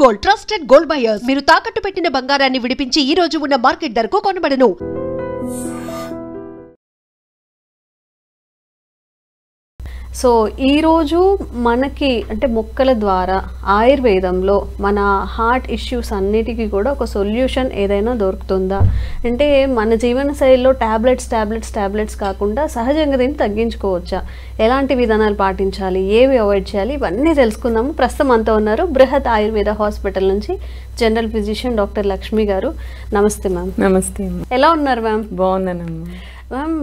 Gold trusted gold buyers. మీరు తాకట్టు పెట్టిన బంగారాన్ని విడిపించి ఈ రోజు ఉన్న మార్కెట్ ధరకు కొనబడను. సో ఈరోజు మనకి అంటే మొక్కల ద్వారా ఆయుర్వేదంలో మన హార్ట్ ఇష్యూస్ అన్నిటికీ కూడా ఒక సొల్యూషన్ ఏదైనా దొరుకుతుందా, అంటే మన జీవన శైలిలో టాబ్లెట్స్ కాకుండా సహజంగా దీన్ని తగ్గించుకోవచ్చా, ఎలాంటి విధానాలు పాటించాలి, ఏవి అవాయిడ్ చేయాలి, ఇవన్నీ తెలుసుకుందాము. ప్రస్తుతం అంతా ఉన్నారు బృహత్ ఆయుర్వేద హాస్పిటల్ నుంచి జనరల్ ఫిజిషియన్ డాక్టర్ లక్ష్మి గారు. నమస్తే మ్యామ్. నమస్తే. ఎలా ఉన్నారు మ్యామ్? బాగున్నానమ్మా. మ్యామ్,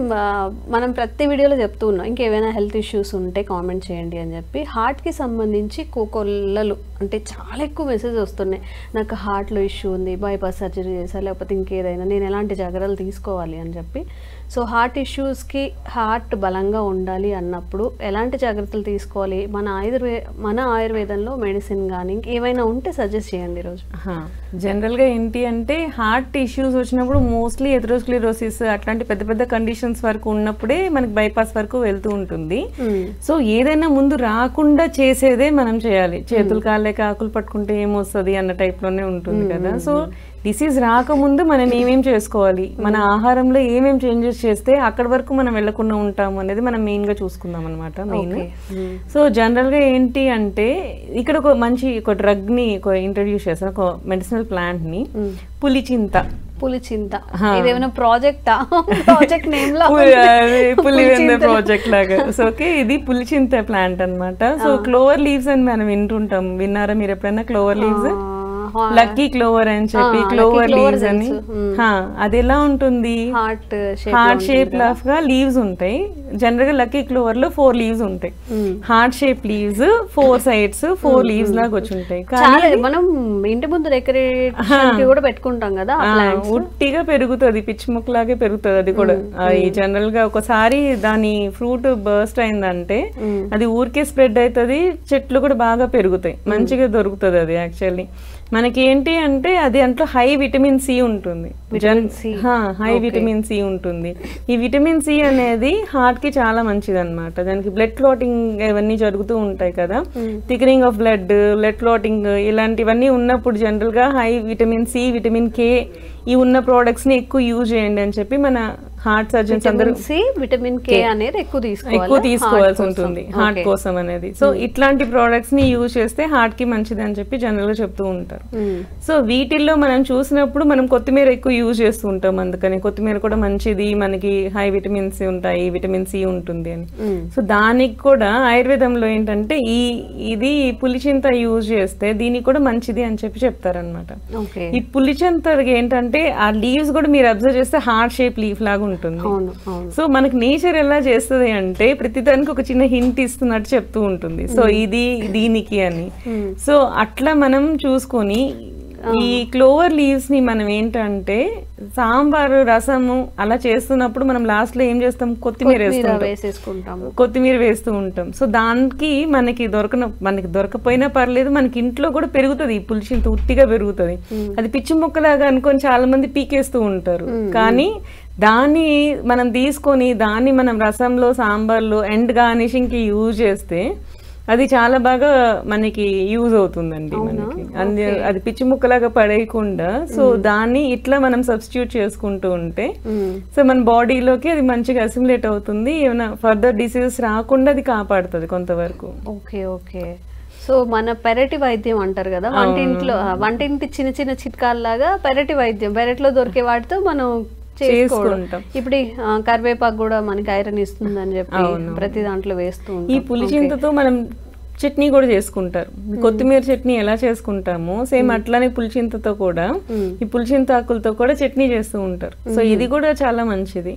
మనం ప్రతి వీడియోలో చెప్తూ ఉన్నాం ఇంకేమైనా హెల్త్ ఇష్యూస్ ఉంటే కామెంట్ చేయండి అని చెప్పి. హార్ట్కి సంబంధించి కోకొల్లలు అంటే చాలా ఎక్కువ మెసేజ్ వస్తున్నాయి. నాకు హార్ట్లో ఇష్యూ ఉంది, బైపాస్ సర్జరీ చేసా, లేకపోతే ఇంకేదైనా నేను ఎలాంటి జాగ్రత్తలు తీసుకోవాలి అని చెప్పి. సో హార్ట్ ఇష్యూస్కి హార్ట్ బలంగా ఉండాలి అన్నప్పుడు ఎలాంటి జాగ్రత్తలు తీసుకోవాలి, మన ఆయుర్వేదంలో మెడిసిన్ కానీ ఏమైనా ఉంటే సజెస్ట్ చేయండి ఈరోజు. జనరల్గా ఏంటి అంటే హార్ట్ ఇష్యూస్ వచ్చినప్పుడు మోస్ట్లీ ఎథెరోస్క్లెరోసిస్ అట్లాంటి పెద్ద పెద్ద కండిషన్స్ వరకు ఉన్నప్పుడే మనకి బైపాస్ వరకు వెళ్తూ ఉంటుంది. సో ఏదైనా ముందు రాకుండా చేసేదే మనం చేయాలి. చేతులు కాళ్ళకి ఆకులు పట్టుకుంటే ఏమొస్తుంది అన్న టైప్లోనే ఉంటుంది కదా. సో డిసీజ్ రాకముందు మనం ఏమేం చేసుకోవాలి, మన ఆహారంలో ఏమేం చేంజెస్ చేస్తే అక్కడి వరకు మనం వెళ్లకుండా ఉంటాము అనేది మనం మెయిన్గా చూసుకుందాం అనమాట. మెయిన్ సో జనరల్గా ఏంటి అంటే ఇక్కడ ఒక డ్రగ్ని ఇంట్రడ్యూస్ చేస్తాను, ఒక మెడిసినల్ ప్లాంట్ని, పులిచింత. ఇదేమైనా ప్రాజెక్ట్ నేమ్ లా పులివెంద ప్రాజెక్ట్ లాగా. సో ఓకే, ఇది పులిచింత ప్లాంట్ అనమాట. సో క్లోవర్ లీవ్స్ అని మనం విన్నారా మీరు ఎప్పుడైనా? క్లోవర్ లీవ్స్, లక్కీ క్లోవర్ అని చెప్పి క్లోవర్ లీవ్స్ అని. అది ఎలా ఉంటుంది, హార్ట్ షేప్ లాఫ్ గా లీవ్స్ ఉంటాయి. జనరల్ గా లక్కీ క్లోవర్ లో 4 లీవ్స్ ఉంటాయి. Heart shape leaves 4 sides 4 leaves లాగా వచ్చి ఉంటాయి. మనం ఇంటి ముందు డెకరేషన్ కూడా పెట్టుకుంటాం కదా, ఉట్టిగా పెరుగుతుంది, పిచ్చి ముక్కలాగే పెరుగుతుంది. అది కూడా జనరల్ గా ఒకసారి దాని ఫ్రూట్ బర్స్ట్ అయిందంటే అది ఊరికే స్ప్రెడ్ అవుతుంది, చెట్లు కూడా బాగా పెరుగుతాయి, మంచిగా దొరుకుతుంది అది. యాక్చువల్లీ మనకి ఏంటి అంటే అది అంట్లో హై విటమిన్ సి ఉంటుంది, హై విటమిన్ సి ఉంటుంది. ఈ విటమిన్ సి అనేది హార్ట్ కి చాలా మంచిది అనమాట. దానికి బ్లడ్ క్లాటింగ్ ఇవన్నీ జరుగుతూ ఉంటాయి కదా, థికనింగ్ ఆఫ్ బ్లడ్ క్లాటింగ్ ఇలాంటివన్నీ ఉన్నప్పుడు జనరల్ గా high vitamin C, vitamin K ఈ ఉన్న ప్రోడక్ట్స్ ని ఎక్కువ యూజ్ చేయండి అని చెప్పి మన హార్ట్ సర్జన్స్ అందరూ విటమిన్ కే అనేది ఎక్కువ తీసుకోవాల్సి ఉంటుంది హార్ట్ కోసం అనేది. సో ఇట్లాంటి ప్రోడక్ట్స్ ని యూజ్ చేస్తే హార్ట్ కి మంచిది అని చెప్పి జనరల్ గా చెప్తూ ఉంటారు. సో వీటిల్లో మనం చూసినప్పుడు మనం కొత్తిమీర ఎక్కువ యూజ్ చేస్తూ ఉంటాం, అందుకని కొత్తిమీర కూడా మంచిది, మనకి హై విటమిన్స్ ఉంటాయి, విటమిన్ సి ఉంటుంది అని. సో దానికి కూడా ఆయుర్వేదంలో ఏంటంటే ఇది పులిచింత యూజ్ చేస్తే దీనికి కూడా మంచిది అని చెప్పి చెప్తారనమాట. ఈ పులిచింత ఏంటంటే ఆ లీవ్స్ కూడా మీరు అబ్జర్వ్ చేస్తే హార్ట్ షేప్ లీఫ్ లాగా ఉంటుంది. సో మనకి నేచర్ ఎలా చేస్తుంది అంటే ప్రతిదానికి ఒక చిన్న హింట్ ఇస్తున్నట్టు చెప్తూ ఉంటుంది. సో ఇది దీనికి అని. సో అట్లా మనం చూసుకొని ఈ క్లోవర్ లీవ్స్ ని మనం ఏంటంటే సాంబారు రసము అలా చేస్తున్నప్పుడు మనం లాస్ట్ లో ఏం చేస్తాం, కొత్తిమీర వేస్తూ ఉంటాం. సో దానికి మనకి దొరకపోయినా పర్లేదు, మనకి ఇంట్లో కూడా పెరుగుతుంది. ఈ పులిచింత ఉట్టిగా పెరుగుతుంది, అది పిచ్చి మొక్కలాగా అనుకొని చాలా మంది పీకేస్తూ ఉంటారు. కానీ దాన్ని మనం తీసుకొని దాన్ని మనం రసంలో, సాంబార్లో ఎండ్ గార్నిషింగ్ కి యూజ్ చేస్తే అది చాలా బాగా మనకి యూజ్ అవుతుందండి మనకి. అది పిచ్చి ముక్కలాగా పడేయకుండా సో దాన్ని ఇట్లా మనం సబ్స్టిట్యూట్ చేసుకుంటూ ఉంటే సో మన బాడీలోకి అది మంచిగా అసిమిలేట్ అవుతుంది. ఏమైనా ఫర్దర్ డిసీజెస్ రాకుండా అది కాపాడుతుంది కొంతవరకు. ఓకే. సో మన పెరటి వైద్యం అంటారు కదా, వంటింటి చిన్న చిన్న చిట్కాల్లాగా పెరటి వైద్యం, పెరట్లో దొరికే వాటితో మనం చేసుకుంటాం. ఇప్పుడు కరివేపాకు కూడా మనకి ఐరన్ ఇస్తుంది అని చెప్పి ప్రతి దాంట్లో వేస్తూ ఉంటాం. ఈ పులిచింతతో మనం చట్నీ కూడా చేసుకుంటారు. కొత్తిమీర చట్నీ ఎలా చేసుకుంటామో సేమ్ అట్లానే పులిచింతతో కూడా ఈ పులిచింత ఆకులతో కూడా చట్నీ చేస్తూ ఉంటారు. సో ఇది కూడా చాలా మంచిది.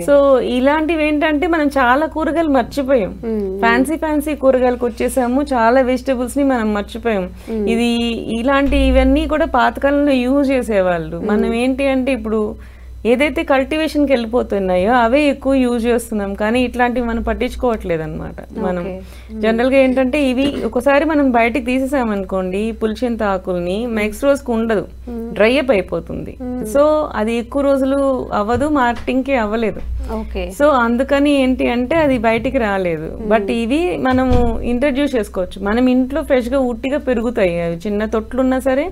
సో ఇలాంటివి ఏంటంటే మనం చాలా కూరగాయలు మర్చిపోయాం, ఫ్యాన్సీ కూరగాయలకు వచ్చేసాము, చాలా వెజిటబుల్స్ ని మనం మర్చిపోయాం. ఇవన్నీ కూడా పాతకాలంలో యూజ్ చేసేవాళ్ళు. మనం ఏంటి అంటే ఇప్పుడు ఏదైతే కల్టివేషన్కి వెళ్ళిపోతున్నాయో అవే ఎక్కువ యూజ్ చేస్తున్నాం, కానీ ఇట్లాంటివి మనం పట్టించుకోవట్లేదు అనమాట. మనం జనరల్గా ఏంటంటే ఇవి ఒకసారి మనం బయటికి తీసేసామనుకోండి పులిచింత ఆకుల్ని, నెక్స్ట్ రోజుకి ఉండదు, డ్రై అప్ అయిపోతుంది. సో అది ఎక్కువ రోజులు అవ్వదు, మార్కెటింగ్ కి అవ్వలేదు. సో అందుకని ఏంటి అంటే అది బయటికి రాలేదు. బట్ ఇవి మనము ఇంట్రడ్యూస్ చేసుకోవచ్చు. మనం ఇంట్లో ఫ్రెష్ గా ఉట్టిగా పెరుగుతాయి, అవి చిన్న తొట్లున్నా సరే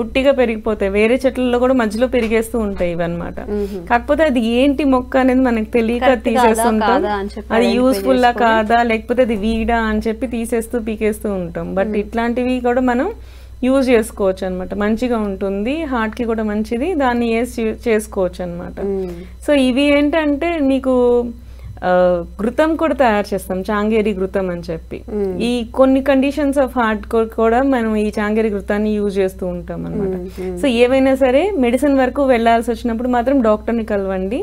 ఉట్టిగా పెరిగిపోతాయి. వేరే చెట్లలో కూడా మధ్యలో పెరిగేస్తూ ఉంటాయి ఇవన్నమాట. కాకపోతే అది ఏంటి మొక్క అనేది మనకు తెలియక తీసేస్తుంటాం. అది యూస్ఫుల్ లా కాదా లేకపోతే అది వీడా అని చెప్పి తీసేస్తూ పీకేస్తూ ఉంటాం. బట్ ఇట్లాంటివి కూడా మనం యూజ్ చేసుకోవచ్చు అనమాట. మంచిగా ఉంటుంది, హార్ట్ కి కూడా మంచిది, దాన్ని చేసుకోవచ్చు అనమాట. సో ఇవి ఏంటంటే నీకు ఘృతం కూడా తయారు చేస్తాం, చాంగేరి ఘృతం అని చెప్పి. ఈ కొన్ని కండిషన్స్ ఆఫ్ హార్ట్ కూడా మనం ఈ చాంగేరి ఘృతాన్ని యూజ్ చేస్తూ ఉంటాం అనమాట. సో ఏవైనా సరే మెడిసిన్ వరకు వెళ్లాల్సి వచ్చినప్పుడు మాత్రం డాక్టర్ ని కలవండి.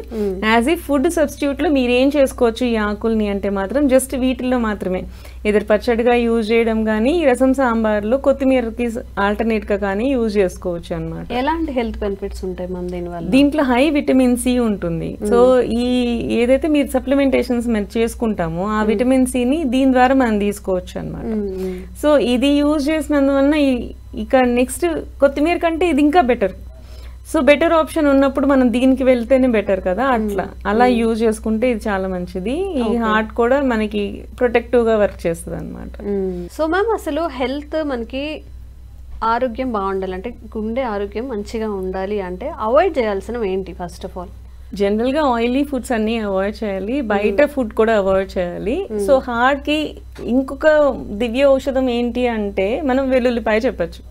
యాజ్ ఈ ఫుడ్ సబ్స్టిట్యూట్ లో మీరు ఏం చేసుకోవచ్చు ఈ ఆకుల్ని అంటే మాత్రం జస్ట్ వీటిల్లో మాత్రమే ఎదురు పచ్చడిగా యూజ్ చేయడం కానీ, రసం సాంబార్లో కొత్తిమీరకి ఆల్టర్నేట్ గా కానీ యూజ్ చేసుకోవచ్చు అనమాట. ఎలాంటి హెల్త్ బెనిఫిట్స్ ఉంటాయి మన దీనివల్ల? దీంట్లో హై విటమిన్ సి ఉంటుంది. సో ఈ ఏదైతే మీరు సప్లిమెంటేషన్స్ మనం చేసుకుంటామో ఆ విటమిన్ సి ని దీని ద్వారా మనం తీసుకోవచ్చు అనమాట. సో ఇది యూజ్ చేసినందువల్ల ఇక నెక్స్ట్ కొత్తిమీర కంటే ఇది ఇంకా బెటర్. సో బెటర్ ఆప్షన్ ఉన్నప్పుడు మనం దీనికి వెళ్తేనే బెటర్ కదా, అలా యూజ్ చేసుకుంటే ఇది చాలా మంచిది. ఈ హార్ట్ కూడా మనకి ప్రొటెక్టివ్ గా వర్క్ చేస్తుంది అనమాట. సో మ్యామ్ అసలు హెల్త్ మనకి ఆరోగ్యం బాగుండాలంటే, గుండె ఆరోగ్యం మంచిగా ఉండాలి అంటే అవాయిడ్ చేయాల్సినవి ఏంటి? ఫస్ట్ ఆఫ్ ఆల్ జనరల్ గా ఆయిలీ ఫుడ్స్ అన్ని అవాయిడ్ చేయాలి, బయట ఫుడ్ కూడా అవాయిడ్ చేయాలి. సో హార్ట్ కి ఇంకొక దివ్య ఔషధం ఏంటి అంటే మనం వెల్లుల్లిపాయ చెప్పచ్చు.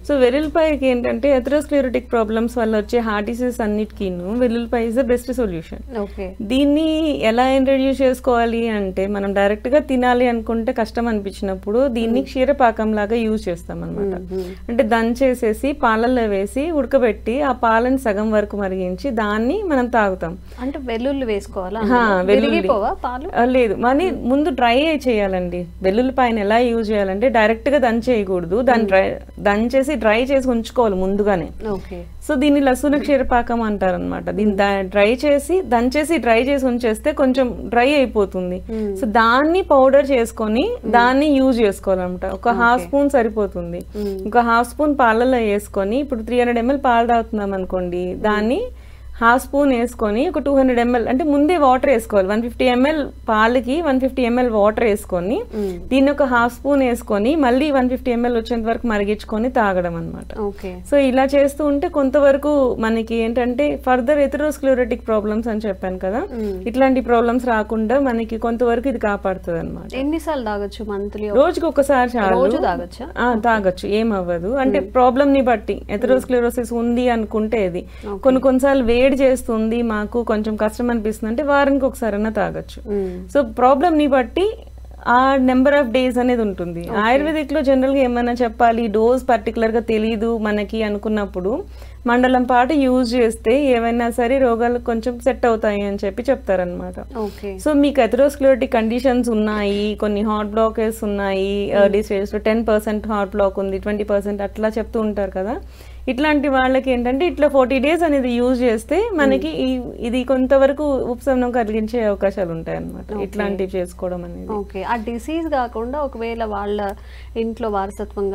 సో వెల్లుల్లిపాయకి ఏంటంటే ఎథెరోస్క్లెరోటిక్ ప్రాబ్లమ్స్ వల్ల వచ్చే హార్ట్ డిసీజ్ అన్నిటికీ వెల్లుల్లిపాయ ఇస్ ద బెస్ట్ సొల్యూషన్. దీన్ని ఎలా ఇంట్రడ్యూస్ చేసుకోవాలి అంటే మనం డైరెక్ట్ గా తినాలి అనుకుంటే కష్టం అనిపించినప్పుడు దీన్ని క్షీరపాకం లాగా యూజ్ చేస్తాం అనమాట. అంటే దంచేసేసి పాలల్లో వేసి ఉడకబెట్టి ఆ పాలని సగం వరకు మరిగించి దాన్ని మనం తాగుతాం. అంటే వెల్లుల్లి వేసుకోవాలా? లేదు, మరి ముందు డ్రై చేయాలండి. వెల్లుల్లిపాయని ఎలా యూజ్ చేయాలంటే డైరెక్ట్ గా దంచేయకూడదు, దాన్ని దంచేసి డ్రై చేసి ఉంచుకోవాలి ముందుగానే. సో దీన్ని లసూన క్షీరపాకం అంటారు అనమాట. దీన్ని దంచేసి డ్రై చేసి ఉంచేస్తే కొంచెం డ్రై అయిపోతుంది. సో దాన్ని పౌడర్ చేసుకొని దాన్ని యూజ్ చేసుకోవాలన్నమాట. ఒక హాఫ్ స్పూన్ సరిపోతుంది. ఒక హాఫ్ స్పూన్ పాలలో వేసుకొని, ఇప్పుడు 300 ml పాలు తాగుతున్నాం అనుకోండి, దాన్ని హాఫ్ స్పూన్ వేసుకొని ఒక 200 ml అంటే ముందే వాటర్ వేసుకోవాలి. 150 ml పాలకి 150 ml వాటర్ వేసుకొని దీన్ని ఒక హాఫ్ స్పూన్ వేసుకొని మళ్ళీ 150 ml వచ్చేంత వరకు మరిగించుకొని తాగడం అనమాట. సో ఇలా చేస్తూ ఉంటే కొంతవరకు మనకి ఏంటంటే ఫర్దర్ ఎథెరోస్క్లెరోటిక్ ప్రాబ్లమ్స్ అని చెప్పాను కదా, ఇట్లాంటి ప్రాబ్లమ్స్ రాకుండా మనకి కొంతవరకు ఇది కాపాడుతుంది అనమాట. ఎన్నిసార్లు తాగొచ్చు? మంత్లీ? రోజుకి ఒకసారి చాలు, తాగొచ్చు, ఏమవ్వదు. అంటే ప్రాబ్లమ్ ని బట్టి ఎథెరోస్క్లెరోసిస్ ఉంది అనుకుంటే ఇది కొన్నిసార్లు వేడి చేస్తుంది, మాకు కొంచెం కష్టం అనిపిస్తుంది అంటే వారానికి ఒకసారైనా తాగొచ్చు. సో ప్రాబ్లమ్ ని బట్టి ఆ నెంబర్ ఆఫ్ డేస్ అనేది ఉంటుంది. ఆయుర్వేదిక్ లో జనరల్ గా ఏమైనా చెప్పాలి, డోస్ పర్టికులర్ గా తెలియదు మనకి అనుకున్నప్పుడు మండలం పాటు యూజ్ చేస్తే ఏవైనా సరే రోగాలు కొంచెం సెట్ అవుతాయి అని చెప్పి చెప్తారనమాట. సో మీకు ఎథెరోస్క్లెరోటిక్ కండిషన్స్ ఉన్నాయి, కొన్ని హార్ట్ బ్లాకేజ్ ఉన్నాయి, ఎర్లీ స్టేజ్ లో 10% హార్ట్ బ్లాక్ ఉంది, 20% అట్లా చెప్తూ ఉంటారు కదా. ఇట్లాంటి వాళ్ళకి ఏంటంటే ఇట్లా 40 days అనేది యూజ్ చేస్తే మనకి ఇది కొంతవరకు ఉపశమనం కలిగించే అవకాశాలు ఉంటాయి అన్నమాట. ఇట్లాంటివి చేసుకోవడం అనేది. ఆ డిసీజ్ కాకుండా ఒకవేళ వాళ్ళ ఇంట్లో వారసత్వం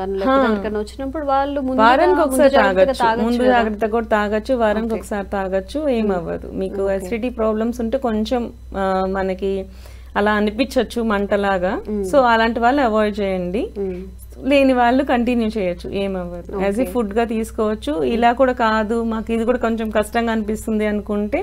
వచ్చినప్పుడు వాళ్ళు వారానికి ఒకసారి తాగొచ్చు, ముందు జాగ్రత్త కూడా తాగొచ్చు, వారానికి ఒకసారి తాగొచ్చు, ఏమవ్వదు. మీకు అసిడిటీ ప్రాబ్లమ్స్ ఉంటే కొంచెం మనకి అలా అనిపించవచ్చు మంటలాగా, సో అలాంటి వాళ్ళు అవాయిడ్ చేయండి. లేని వాళ్ళు కంటిన్యూ చేయొచ్చు, ఏమవ్వదు. యాజ్ ఏ ఫుడ్ గా తీసుకోవచ్చు. ఇలా కూడా కాదు మాకు ఇది కూడా కొంచెం కష్టంగా అనిపిస్తుంది అనుకుంటే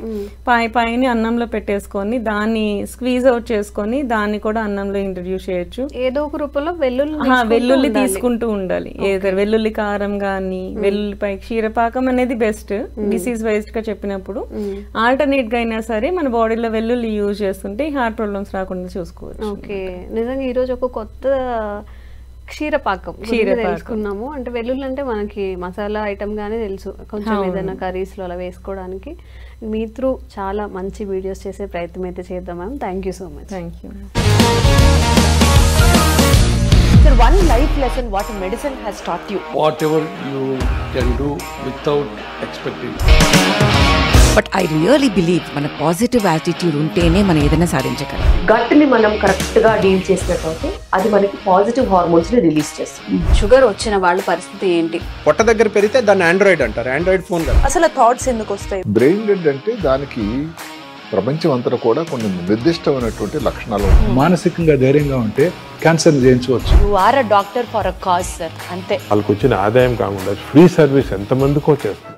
పాయని అన్నంలో పెట్టేసుకొని దాన్ని స్క్వీజ్ అవుట్ చేసుకొని దాన్ని కూడా అన్నంలో ఇంట్రడ్యూస్ చేయొచ్చు. ఏదో ఒక రూపంలో వెల్లుల్లి తీసుకుంటూ ఉండాలి. ఏదో వెల్లుల్లి కారం గానీ వెల్లుల్లిపై క్షీరపాకం అనేది బెస్ట్ డిసీజ్ వైజ్ గా చెప్పినప్పుడు. ఆల్టర్నేట్ గా అయినా సరే మన బాడీలో వెల్లుల్లి యూజ్ చేస్తుంటే హార్ట్ ప్రాబ్లమ్స్ రాకుండా చూసుకోవచ్చు. నిజంగా ఈ రోజు ఒక కొత్త క్షీరపాకం తెలుసుకున్నాము. అంటే వెల్లుల్లి అంటే మనకి మసాలా ఐటమ్ గానే తెలుసు, కొంచెం ఏదైనా కర్రీస్ లో అలా వేసుకోవడానికి. మీ త్రూ చాలా మంచి వీడియోస్ చేసే ప్రయత్నం అయితే చేద్దాం ma'am. Thank you so much. Thank you. Sir, one life lesson what medicine has taught you. Whatever you can do without expecting. But I really believe మన పాజిటివ్ యాటిట్యూడ్ ఉంటేనే మనం ఏదైనా సాధించగలం. గట్ ని మనం కరెక్ట్ గా డీల్ చేసినట్లయితే అది మనకి పాజిటివ్ హార్మోన్స్ ని రిలీజ్ చేస్తుంది. షుగర్ వచ్చిన వాళ్ళ పరిస్థితి ఏంటి? పొట్ట దగ్గర పెరిగితే దాన్ని ఆండ్రాయిడ్ అంటారు, ఆండ్రాయిడ్ ఫోన్ కదా. అసలు థాట్స్ ఎందుకు వస్తాయి? బ్రెయిన్ డెడ్ అంటే దానికి ప్రపంచం అంతా కూడా కొన్ని నిర్దిష్టమైనటువంటి లక్షణాలు. మానసికంగా ధైర్యంగా ఉంటే క్యాన్సర్ జయించవచ్చు. You are a doctor for a cause sir, అంతే. వాళ్ళకి వచ్చిన ఆదాయం కాకుండా ఫ్రీ సర్వీస్ ఎంతమందికో చేస్తుంది.